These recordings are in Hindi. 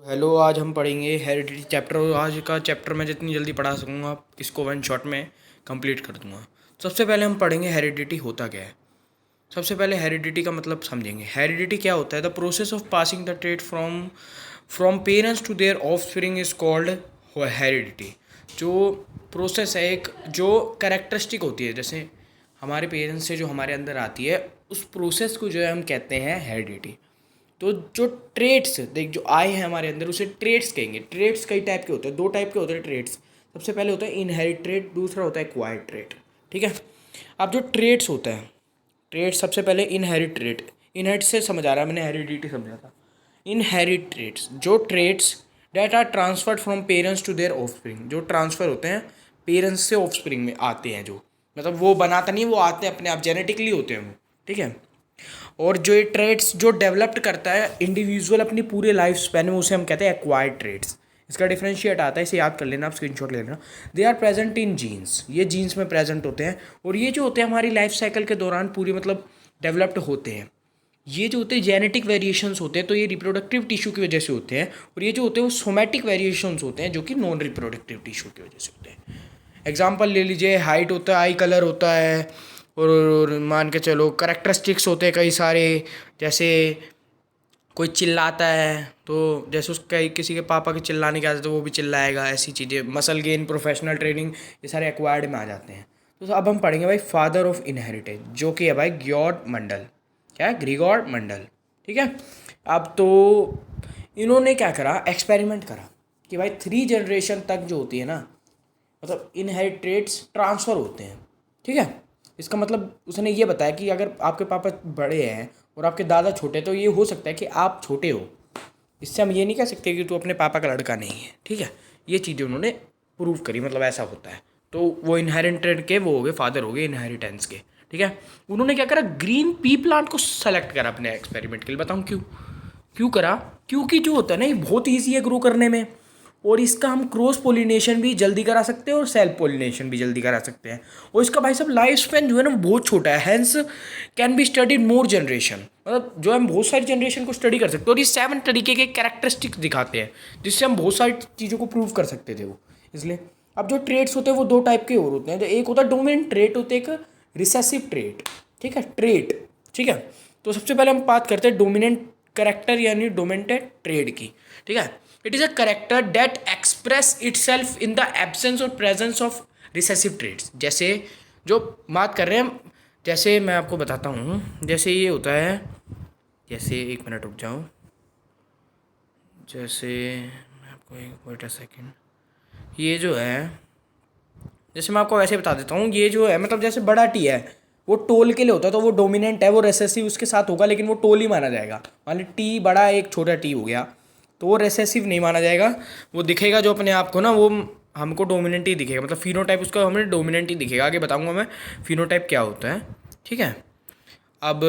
हेलो, आज हम पढ़ेंगे हेरिडिटी चैप्टर। और आज का चैप्टर मैं जितनी जल्दी पढ़ा सकूँगा इसको वन शॉट में कंप्लीट कर दूँगा। सबसे पहले हम पढ़ेंगे हेरिडिटी होता क्या है। सबसे पहले हेरिडिटी का मतलब समझेंगे। हेरिडिटी क्या होता है? The process of passing the trait from from parents to their offspring is called heredity. जो प्रोसेस है, एक जो कैरेक्टरिस्टिक होती है, जैसे हमारे पेरेंट्स से जो हमारे अंदर आती है, उस प्रोसेस को जो है हम कहते हैं हेरिडिटी। तो जो ट्रेट्स देख जो आए हैं हमारे अंदर, उसे ट्रेट्स कहेंगे। ट्रेट्स कई टाइप के होते हैं, दो टाइप के होते हैं ट्रेट्स। सबसे पहले होता है इनहेरिट ट्रेट, दूसरा होता है एक्वायर्ड ट्रेट। ठीक है। अब जो ट्रेट्स होता है, ट्रेट सबसे पहले इनहेरिट ट्रेट। इनहेरिट से समझ आ रहा है, मैंने हेरिडिटी समझा था। इनहेरिट ट्रेट्स, जो traits that are transferred from parents to their offspring, जो ट्रांसफ़र होते हैं पेरेंट्स से ऑफस्प्रिंग में आते हैं, जो मतलब वो बनाता नहीं, वो आते हैं अपने आप, जेनेटिकली होते हैं वो। ठीक है। और जो ये ट्रेट्स जो डेवलप्ड करता है इंडिविजुअल अपनी पूरे लाइफ स्पैन में, उसे हम कहते हैं एक्वायर्ड ट्रेट्स। इसका डिफरेंशिएट आता है, इसे याद कर लेना, आप स्क्रीनशॉट ले लेना। They are present in genes, ये जीन्स में प्रेजेंट होते हैं। और ये जो होते हैं हमारी लाइफ साइकिल के दौरान पूरी मतलब डेवलप्ड होते हैं। ये जो होते हैं जेनेटिक वेरिएशंस होते हैं, तो ये रिप्रोडक्टिव टिश्यू की वजह से होते हैं। और ये जो होते हैं वो सोमैटिक वेरिएशंस होते हैं, जो कि नॉन रिप्रोडक्टिव टिश्यू की वजह से होते हैं। एग्जाम्पल ले लीजिए, हाइट होता है, आई कलर होता है, और मान के चलो करेक्टरिस्टिक्स होते हैं कई सारे। जैसे कोई चिल्लाता है, तो जैसे उसका किसी के पापा के चिल्लाने की आदत है तो वो भी चिल्लाएगा। ऐसी चीज़ें, मसल गेन, प्रोफेशनल ट्रेनिंग, ये सारे एक्वायर्ड में आ जाते हैं। तो अब हम पढ़ेंगे भाई फादर ऑफ इनहेरिटेंस, जो कि है भाई ग्रिगोर मंडल। क्या है? ग्रिगोर मंडल। ठीक है। अब तो इन्होंने क्या करा, एक्सपेरिमेंट करा कि भाई 3 जनरेशन तक जो होती है ना, मतलब इनहेरिट ट्रेट्स ट्रांसफ़र होते हैं। ठीक है। इसका मतलब उसने ये बताया कि अगर आपके पापा बड़े हैं और आपके दादा छोटे हैं, तो ये हो सकता है कि आप छोटे हो। इससे हम ये नहीं कह सकते कि तू अपने पापा का लड़का नहीं है। ठीक है। ये चीज़ें उन्होंने प्रूव करी, मतलब ऐसा होता है। तो वो इनहेरिटेड के वो हो गए, फादर हो गए इनहेरिटेंस के। ठीक है। उन्होंने क्या करा, ग्रीन पी प्लांट को सेलेक्ट करा अपने एक्सपेरिमेंट के लिए। बताऊँ क्यों? क्यों करा? क्योंकि जो होता है ना, ये बहुत ईजी है ग्रो करने में, और इसका हम क्रॉस पोलिनेशन भी जल्दी करा सकते हैं और सेल्फ पोलिनेशन भी जल्दी करा सकते हैं। और इसका भाई साहब लाइफ स्पैन जो है ना बहुत छोटा है, hence can be studied more generation, मतलब जो हम बहुत सारी जनरेशन को स्टडी कर सकते हैं। और ये 7 तरीके के कैरेक्टरिस्टिक्स दिखाते हैं, जिससे हम बहुत सारी चीज़ों को प्रूव कर सकते थे वो। इसलिए अब जो ट्रेट्स होते हैं वो 2 टाइप के और होते हैं। जो एक होता है डोमिनेंट ट्रेट, होते एक रिसेसिव ट्रेट। ठीक है, ट्रेट। ठीक है। तो सबसे पहले हम बात करते हैं डोमिनेंट करेक्टर यानी डोमिनेंट ट्रेड की। ठीक है। It is a character that express itself in the absence और प्रेजेंस ऑफ रिसेसिव ट्रेड्स। जैसे जो बात कर रहे हैं हम, जैसे मैं आपको बताता हूँ, जैसे ये होता है, जैसे 1 मिनट रुक जाऊँ, जैसे मैं आपको एक वेट अ सेकेंड, ये जो है, जैसे मैं आपको वैसे बता देता हूँ, ये जो है मतलब जैसे बड़ा टी है, वो टोल के लिए होता है, तो वो डोमिनेंट है, वो रेसेसिव उसके साथ होगा, लेकिन वो टोल ही माना जाएगा। मान ली टी बड़ा, एक छोटा टी हो गया, तो वो रेसेसिव नहीं माना जाएगा। वो दिखेगा जो अपने आप को ना, वो हमको डोमिनेंट ही दिखेगा, मतलब फिनोटाइप उसका हमें डोमिनेंट ही दिखेगा। आगे बताऊंगा मैं फिनोटाइप क्या होता है। ठीक है। अब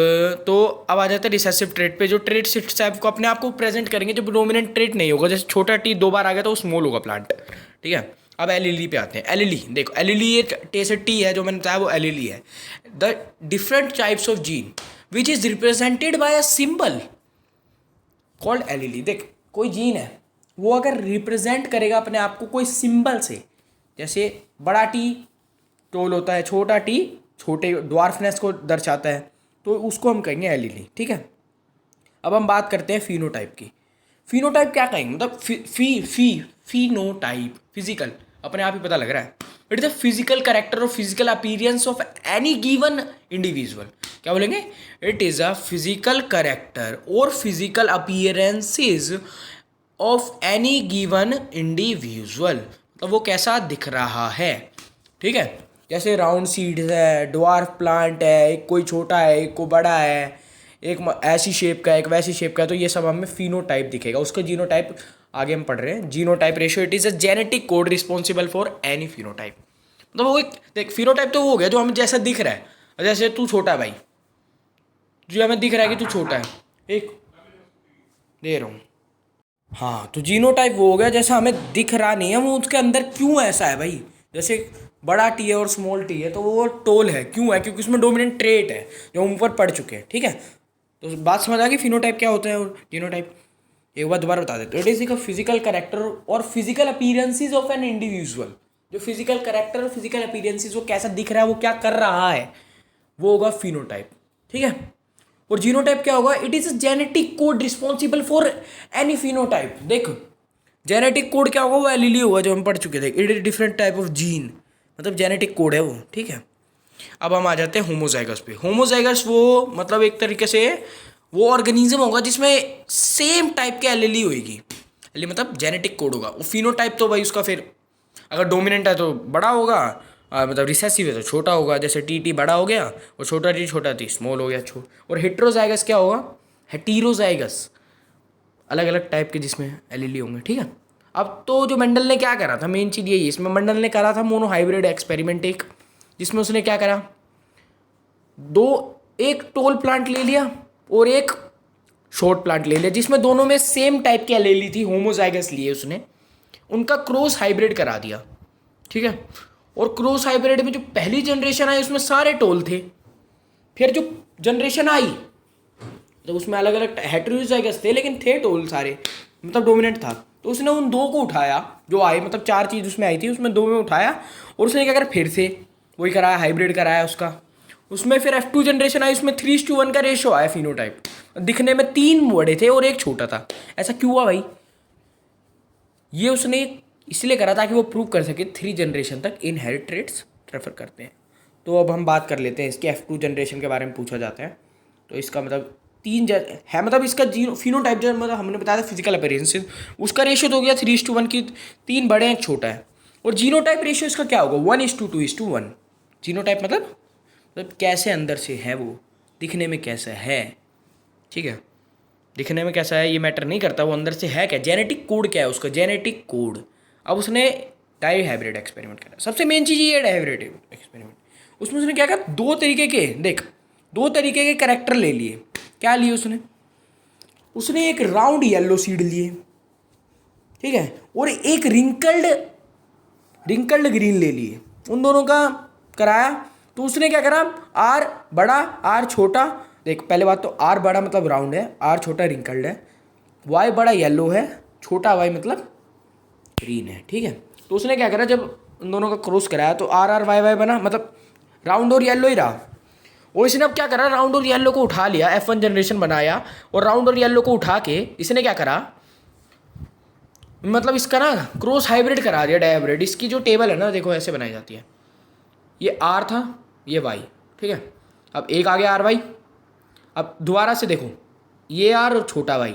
तो अब आ जाता है रिसेसिव ट्रेट पे, जो ट्रेट इट्सेल्फ को अपने आप को प्रेजेंट करेंगे जब डोमिनेंट ट्रेट नहीं होगा। जैसे छोटा टी 2 बार आ गया तो वो स्मॉल होगा प्लांट। ठीक है। अब एलिली पे आते हैं। एलिली देखो, एलिली ये टेस्ट टी है जो मैंने बताया, वो एलिली है। The different types of gene which is represented by a symbol called एलिली। देख, कोई जीन है, वो अगर रिप्रेजेंट करेगा अपने आप को कोई सिंबल से, जैसे बड़ा टी टोल होता है, छोटा टी छोटे ड्वार्फनेस को दर्शाता है, तो उसको हम कहेंगे एलिली। ठीक है। अब हम बात करते हैं फिनोटाइप की। फिनोटाइप क्या कहेंगे, मतलब फिनोटाइप फिजिकल, अपने आप ही पता लग रहा है। It is the physical character और physical appearance of any given individual. क्या बोलेंगे? It is a physical character और physical appearances of any given individual, मतलब वो कैसा दिख रहा है। ठीक है। जैसे राउंड सीड्स है, ड्वार्फ प्लांट है, एक कोई छोटा है, एक को बड़ा है, एक ऐसी शेप का है, एक वैसी शेप का है, तो ये सब हमें फिनोटाइप दिखेगा। उसका जीनोटाइप आगे हम पढ़ रहे हैं। Genotype ratio, it is a genetic code responsible for any phenotype. मतलब वो एक देख, फिनोटाइप तो वो हो गया जो हमें जैसा दिख रहा है। जैसे तू छोटा है भाई, जो हमें दिख रहा है कि तू छोटा है, एक दे रहा हूँ। हाँ, तो जीनोटाइप वो हो गया जैसा हमें दिख रहा नहीं है, वो उसके अंदर क्यों ऐसा है भाई। जैसे बड़ा टी है और स्मॉल टी है, तो वो टोल है, क्यों है? क्योंकि उसमें डोमिनेंट ट्रेट है जो हम ऊपर पढ़ चुके हैं। ठीक है। तो बात समझ आ गई फिनोटाइप क्या होता है और जीनोटाइप। एक बार दोबारा बता देते, इट इज का फिजिकल कैरेक्टर और physical appearances of an individual. जो फिजिकल कैरेक्टर और फिजिकल अपीयरेंसेस, वो कैसा दिख रहा है, वो क्या कर रहा है, वो होगा फिनोटाइप। ठीक है। और जीनोटाइप क्या होगा, it is a genetic code responsible for any phenotype. देखो जेनेटिक कोड क्या होगा, वो एलीली होगा जो हम पढ़ चुके थे। It is different type of gene, मतलब जेनेटिक कोड है वो। ठीक है। अब हम आ जाते हैं होमोजाइगस पे। होमोजाइगस वो मतलब एक तरीके से वो ऑर्गेनिज्म होगा जिसमें सेम टाइप के एलीली होगी। एलीली मतलब जेनेटिक कोड होगा। वो फिनोटाइप तो भाई उसका फिर अगर डोमिनेंट है तो बड़ा होगा, मतलब रिसेसिव है तो छोटा होगा। जैसे टी बड़ा हो गया और छोटा टी छोटा टी स्मॉल हो गया और हेट्रोजाइगस क्या होगा, हेटीरोजाइगस अलग अलग टाइप के जिसमें एलीली होंगे। ठीक है। अब तो जो मेंडल ने क्या करा था, मेन चीज़ यही है इसमें, मेंडल ने करा था मोनोहाइब्रिड एक्सपेरिमेंट एक, जिसमें उसने क्या करा, एक टोल प्लांट ले लिया और एक शॉर्ट प्लांट ले लिया, जिसमें दोनों में सेम टाइप की एलीली थी, होमोजाइगस लिए उसने, उनका क्रॉस हाइब्रिड करा दिया। ठीक है। और क्रॉस हाइब्रिड में जो पहली जनरेशन आई उसमें सारे टोल थे। फिर जो जनरेशन आई तो उसमें अलग अलग हेटेरोजाइगस थे लेकिन थे टोल सारे, मतलब डोमिनेंट था। तो उसने उन दो को उठाया जो आए, मतलब चार चीज़ उसमें आई थी, उसमें दो में उठाया और उसने क्या करा, फिर से वही कराया, हाइब्रिड कराया उसका। उसमें फिर F2 जनरेशन आई, उसमें 3:1 का रेशो आया फिनोटाइप। दिखने में 3 बड़े थे और एक छोटा था। ऐसा क्यों हुआ भाई, ये उसने इसलिए करा ताकि वो प्रूव कर सके 3 जनरेशन तक इनहेरिट ट्रेट्स प्रेफर करते हैं। तो अब हम बात कर लेते हैं इसके F2 जनरेशन के बारे में पूछा जाता है। तो इसका मतलब 3 है, मतलब इसका जीनो फिनोटाइप जो मतलब हमने बताया था फिजिकल अपीयरेंसेस, उसका रेशियो तो हो गया 3:1 की, 3 बड़े हैं एक छोटा है। और जीनोटाइप रेशियो इसका क्या होगा, 1:2:1। जीनोटाइप मतलब कैसे अंदर से है, वो दिखने में कैसा है। ठीक है। दिखने में कैसा है ये मैटर नहीं करता, वो अंदर से है क्या, जेनेटिक कोड क्या है उसका, जेनेटिक कोड। अब उसने डाई हाइब्रिड एक्सपेरिमेंट करा। सबसे मेन चीज़ ये है डाई हाइब्रिड एक्सपेरिमेंट। उसमें उसने क्या कहा, दो तरीके के कैरेक्टर ले लिए। क्या लिए उसने एक राउंड येलो सीड लिए, ठीक है, और एक रिंकल्ड ग्रीन ले लिए। उन दोनों का कराया। तो उसने क्या करा, आर बड़ा आर छोटा। देख पहले बात तो आर बड़ा मतलब राउंड है, आर छोटा रिंकल्ड है, वाई बड़ा येलो है, छोटा वाई मतलब ग्रीन है। ठीक है। तो उसने क्या करा, जब उन दोनों का क्रॉस कराया तो आर आर वाई वाई बना, मतलब राउंड और येलो ही रहा। और इसने अब क्या करा, राउंड और येलो को उठा लिया, F1 जनरेशन बनाया और राउंड और येलो को उठा के इसने क्या करा, मतलब इसका ना क्रॉस हाइब्रिड करा दिया, डाइहाइब्रिड। इसकी जो टेबल है ना देखो ऐसे बनाई जाती है, ये आर था, ये वाई। ठीक है। अब एक आ गया आर वाई। अब दोबारा से देखो, ये आर और छोटा वाई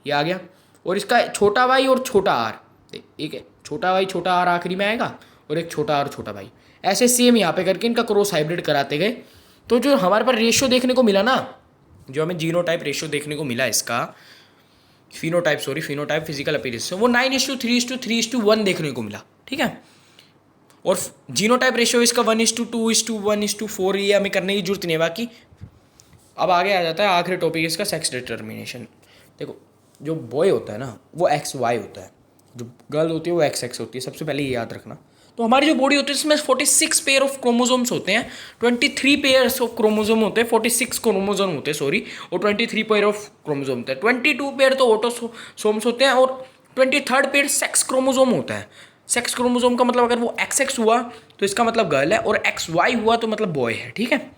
ये आ गया, और इसका छोटा वाई और छोटा आर, एक है छोटा वाई छोटा आर आखिरी में आएगा, और एक छोटा आर छोटा वाई। ऐसे सेम यहाँ पे करके इनका क्रॉस हाइब्रिड कराते गए। तो जो हमारे पास रेशियो देखने को मिला ना, जो हमें जीनोटाइप रेशियो देखने को मिला इसका, फिनोटाइप फिजिकल अपीयरेंस, वो 9:3:3:1 देखने को मिला। ठीक है। और जीनोटाइप रेशियो इसका 1:2:1:4, ये हमें करने की जरूरत नहीं है बाकी। अब आगे आ जाता है आखिरी टॉपिक इसका, सेक्स डिटर्मिनेशन। देखो जो बॉय होता है ना वो XY होता है, जो गर्ल होती है वो XX होती है, सबसे पहले ये याद रखना। तो हमारी जो बॉडी होती है इसमें 46 पेयर ऑफ क्रोमोसोम्स होते हैं, 23 पेयर्स ऑफ क्रोमोसोम होते हैं, 46 क्रोमोसोम होते हैं सॉरी, और 23 पेयर ऑफ क्रोमोसोम होते हैं। 22 पेयर तो ऑटोसोम्स होते हैं और 23rd पेयर सेक्स क्रोमोसोम होता है। सेक्स क्रोमोसोम का मतलब अगर वो XX हुआ तो इसका मतलब गर्ल है, और XY हुआ तो मतलब बॉय है। ठीक है।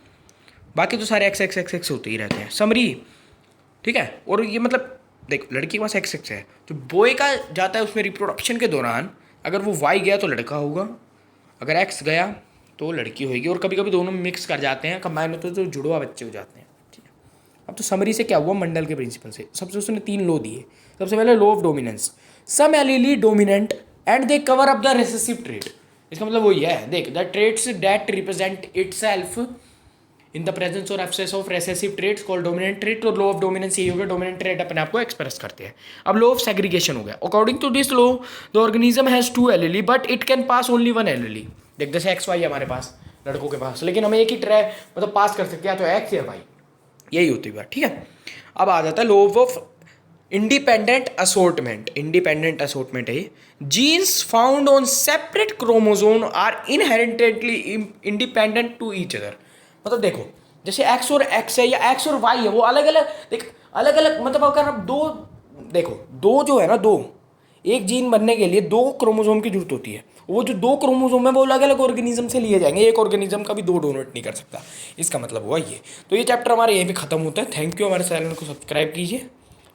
बाकी तो सारे XX होते ही रहते हैं, समरी। ठीक है। और ये मतलब देख लड़की के पास XX है, जो बॉय का जाता है उसमें रिप्रोडक्शन के दौरान अगर वो Y गया तो लड़का होगा, अगर X गया तो लड़की होगी, और कभी कभी दोनों मिक्स कर जाते हैं, कंबाइन होते हैं तो जुड़वा बच्चे हो जाते हैं। ठीक है। अब तो समरी से क्या हुआ, मंडल के प्रिंसिपल से सबसे उसने 3 लॉ दिए। सबसे पहले law of dominance, some allele dominant and they cover up the recessive trait. इसका मतलब वही है, देख the traits that represent itself in the presence और absence of recessive traits called dominant trait. और लॉ ऑफ डोमिनेंस यही हो गया, डोमिनेंट ट्रेट अपने आप को एक्सप्रेस करते हैं। अब लॉ ऑफ सेग्रीगेशन हो गया, according to this law the organism has 2 allele but it can pass only 1 allele. देख जैसे XY है हमारे पास लड़कों के पास, लेकिन हमें एक ही ट्रैक मतलब पास कर सकते हैं, या तो X या Y, यही होती है बात। ठीक है। अब आ जाता है लॉ ऑफ इंडिपेंडेंट असॉर्टमेंट है, genes found on separate chromosome are inherently independent to each other. मतलब देखो जैसे X और X है या X और Y है, वो अलग अलग देख अलग अलग, मतलब अगर आप 2 देखो, दो जो है ना, दो, एक जीन बनने के लिए दो क्रोमोसोम की जरूरत होती है। वो जो दो क्रोमोसोम है वो अलग अलग ऑर्गेनिज्म से लिए जाएंगे, एक ऑर्गेनिज्म का भी दो डोनेट नहीं कर सकता। इसका मतलब हुआ ये। तो ये चैप्टर हमारे यहीं पे ख़त्म होता है। थैंक यू, हमारे चैनल को सब्सक्राइब कीजिए।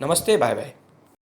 नमस्ते, बाय बाय।